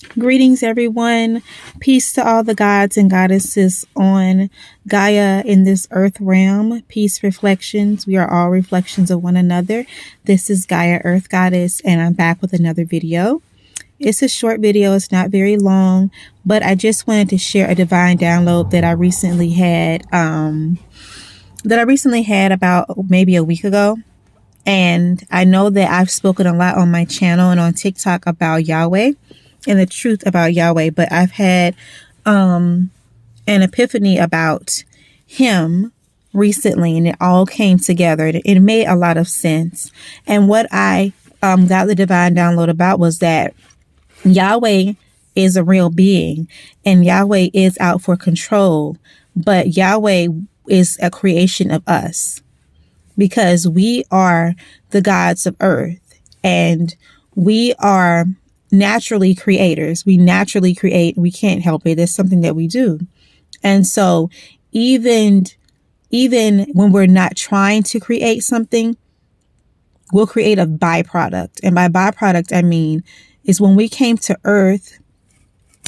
Greetings, everyone. Peace to all the gods and goddesses on Gaia in this earth realm. Peace reflections. We are all reflections of one another. This is Gaia Earth Goddess, and I'm back with another video. It's a short video. It's not very long, but I just wanted to share a divine download that I recently had. About maybe a week ago. And I know that I've spoken a lot on my channel and on TikTok about Yahweh and the truth about Yahweh, but I've had an epiphany about him recently, and it all came together. It made a lot of sense. And what I got the divine download about was that Yahweh is a real being, and Yahweh is out for control, but Yahweh is a creation of us, because we are the gods of earth, and we are naturally creators. We naturally create. We can't help it. It's something that we do. And so even when we're not trying to create something, we'll create a byproduct. And by byproduct, I mean is when we came to earth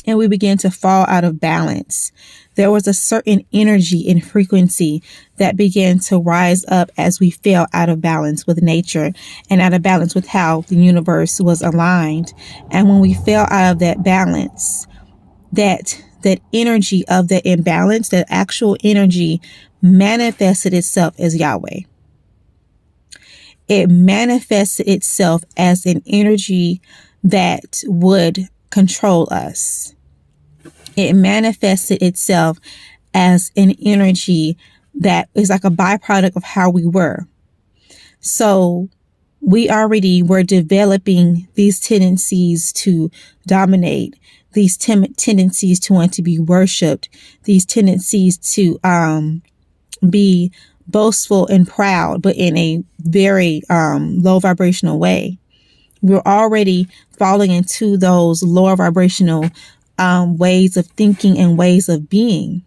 and we began to fall out of balance, there was a certain energy and frequency that began to rise up as we fell out of balance with nature and out of balance with how the universe was aligned. And when we fell out of that balance, that energy of the imbalance, that actual energy manifested itself as Yahweh. It manifested itself as an energy that would control us. It manifested itself as an energy that is like a byproduct of how we were. So we already were developing these tendencies to dominate, these tendencies to want to be worshipped, these tendencies to be boastful and proud, but in a very low vibrational way. We're already falling into those lower vibrational ways of thinking and ways of being.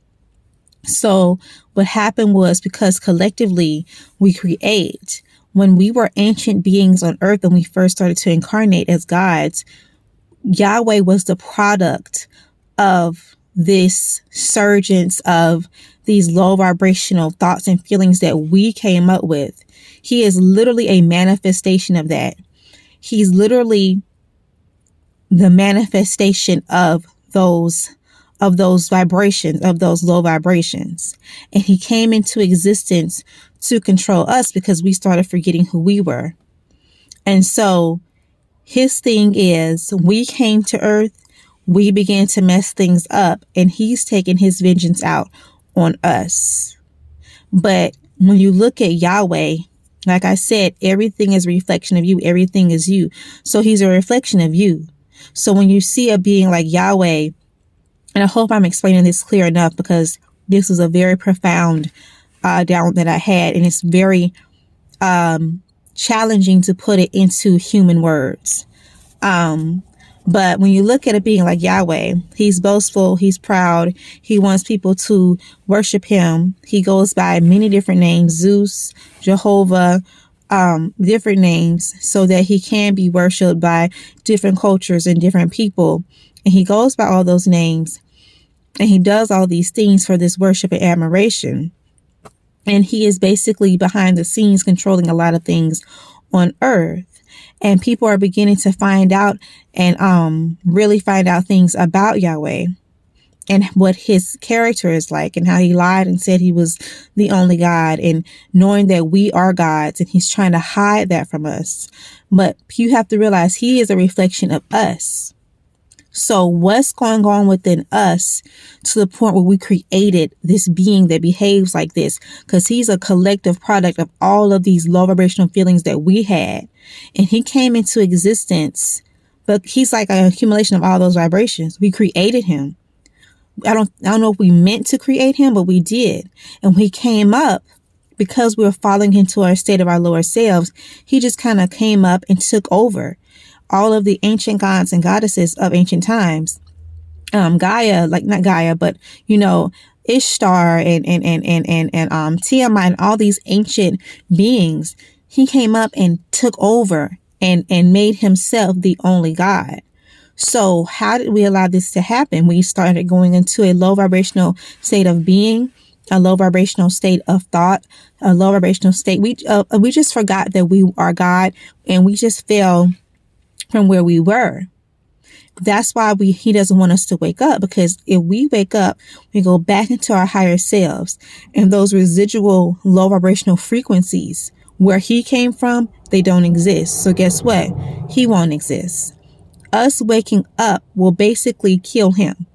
So what happened was, because collectively we create, when we were ancient beings on earth and we first started to incarnate as gods, Yahweh was the product of this surgence of these low vibrational thoughts and feelings that we came up with. He is literally a manifestation of that. He's literally the manifestation of those vibrations, of those low vibrations. And he came into existence to control us because we started forgetting who we were. And so his thing is, we came to earth, we began to mess things up, and he's taking his vengeance out on us. But when you look at Yahweh, like I said, everything is a reflection of you. Everything is you. So he's a reflection of you. So when you see a being like Yahweh, and I hope I'm explaining this clear enough, because this was a very profound download that I had, and it's very challenging to put it into human words. But when you look at a being like Yahweh, he's boastful, he's proud, he wants people to worship him. He goes by many different names: Zeus, Jehovah, different names, so that he can be worshipped by different cultures and different people. And he goes by all those names, and he does all these things for this worship and admiration. And he is basically behind the scenes controlling a lot of things on earth. And people are beginning to find out and really find out things about Yahweh and what his character is like, and how he lied and said he was the only God, and knowing that we are gods, and he's trying to hide that from us. But you have to realize he is a reflection of us. So what's going on within us to the point where we created this being that behaves like this? Because he's a collective product of all of these low vibrational feelings that we had. And he came into existence, but he's like an accumulation of all those vibrations. We created him. I don't know if we meant to create him, but we did. And when he came up, because we were falling into our state of our lower selves, he just kind of came up and took over all of the ancient gods and goddesses of ancient times. Gaia, like not Gaia, but Ishtar and Tiamat and all these ancient beings. He came up and took over and made himself the only God. So how did we allow this to happen? We started going into a low vibrational state of being, a low vibrational state of thought, a low vibrational state. We just forgot that we are God, and we just fell from where we were. That's why he doesn't want us to wake up, because if we wake up, we go back into our higher selves, and those residual low vibrational frequencies where he came from, they don't exist. So guess what? He won't exist. Us waking up will basically kill him.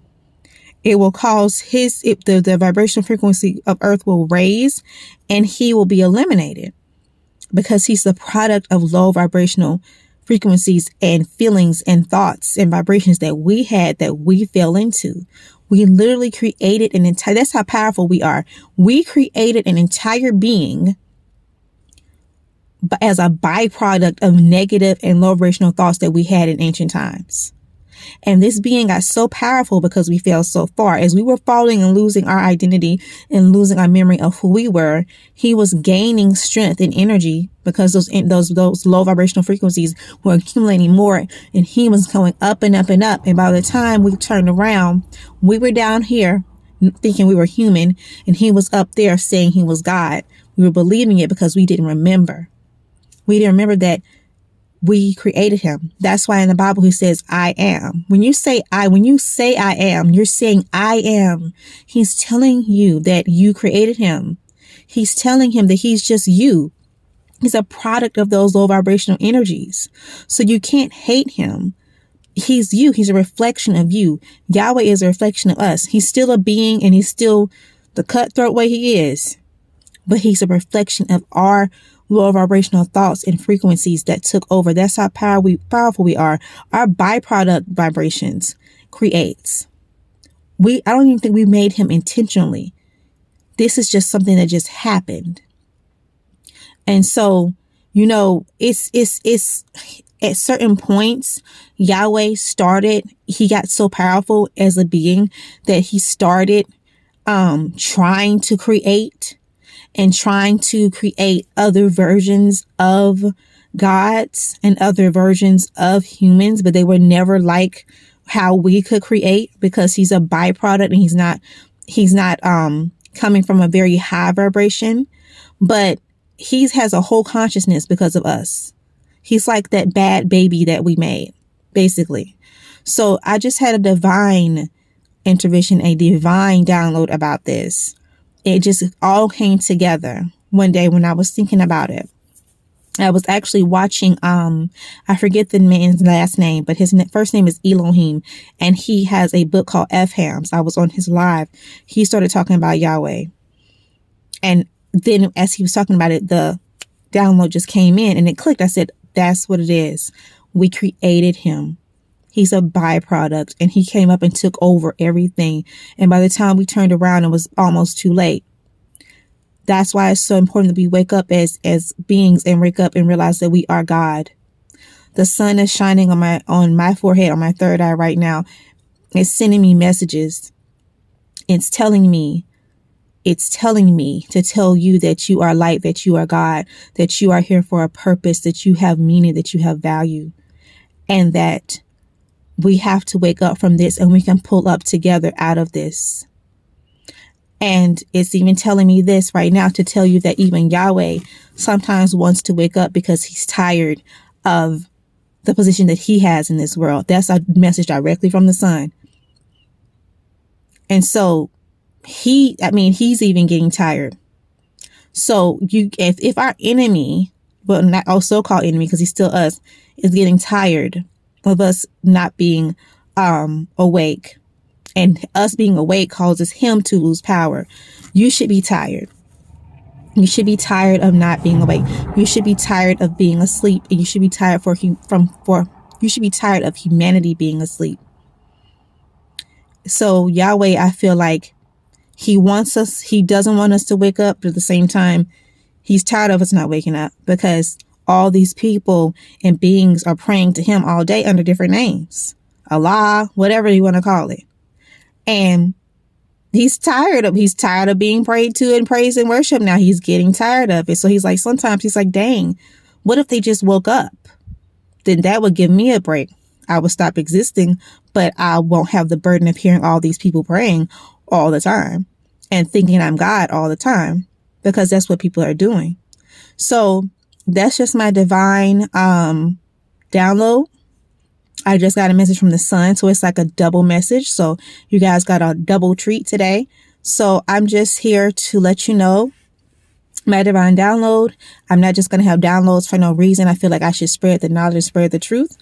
It will cause the vibrational frequency of earth will raise, and he will be eliminated, because he's the product of low vibrational frequencies and feelings and thoughts and vibrations that we had, that we fell into. We literally created an entire, that's how powerful we are. We created an entire being as a byproduct of negative and low vibrational thoughts that we had in ancient times. And this being got so powerful because we fell so far. As we were falling and losing our identity and losing our memory of who we were, he was gaining strength and energy, because those low vibrational frequencies were accumulating more, and he was going up and up and up. And by the time we turned around, we were down here thinking we were human, and he was up there saying he was God. We were believing it because we didn't remember. We didn't remember that we created him. That's why in the Bible he says, I am. When you say I am, you're saying I am. He's telling you that you created him. He's telling him that he's just you. He's a product of those low vibrational energies. So you can't hate him. He's you. He's a reflection of you. Yahweh is a reflection of us. He's still a being, and he's still the cutthroat way he is. But he's a reflection of our low vibrational thoughts and frequencies that took over. That's how powerful we are. Our byproduct vibrations creates. I don't even think we made him intentionally. This is just something that just happened. And so, it's at certain points, Yahweh he got so powerful as a being that he started trying to create other versions of gods and other versions of humans, but they were never like how we could create, because he's a byproduct, and he's not coming from a very high vibration, but he has a whole consciousness because of us. He's like that bad baby that we made, basically. So I just had a divine intervention, a divine download about this. It just all came together one day when I was thinking about it. I was actually watching, I forget the man's last name, but his first name is Elohim, and he has a book called F-Hams. I was on his live. He started talking about Yahweh. And then as he was talking about it, the download just came in and it clicked. I said, that's what it is. We created him. He's a byproduct, and he came up and took over everything. And by the time we turned around, it was almost too late. That's why it's so important that we wake up as beings and wake up and realize that we are God. The sun is shining on my forehead, on my third eye right now. It's sending me messages. It's telling me to tell you that you are light, that you are God, that you are here for a purpose, that you have meaning, that you have value, and that we have to wake up from this, and we can pull up together out of this. And it's even telling me this right now to tell you that even Yahweh sometimes wants to wake up because he's tired of the position that he has in this world. That's a message directly from the sun. And so he's even getting tired. So if our enemy, well, not our so-called enemy, because he's still us, is getting tired of us not being awake, and us being awake causes him to lose power, you should be tired. You should be tired of not being awake. You should be tired of being asleep, and you should be tired you should be tired of humanity being asleep. So Yahweh, I feel like he doesn't want us to wake up, but at the same time, he's tired of us not waking up, because all these people and beings are praying to him all day under different names. Allah, whatever you want to call it. And he's tired of being prayed to and praised and worshiped. Now he's getting tired of it. So sometimes he's like, dang, what if they just woke up? Then that would give me a break. I will stop existing, but I won't have the burden of hearing all these people praying all the time and thinking I'm God all the time, because that's what people are doing. So that's just my divine download. I just got a message from the sun, so it's like a double message. So you guys got a double treat today. So I'm just here to let you know my divine download. I'm not just going to have downloads for no reason. I feel like I should spread the knowledge and spread the truth.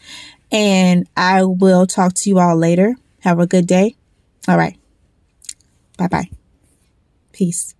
And I will talk to you all later. Have a good day. All right. Bye-bye. Peace.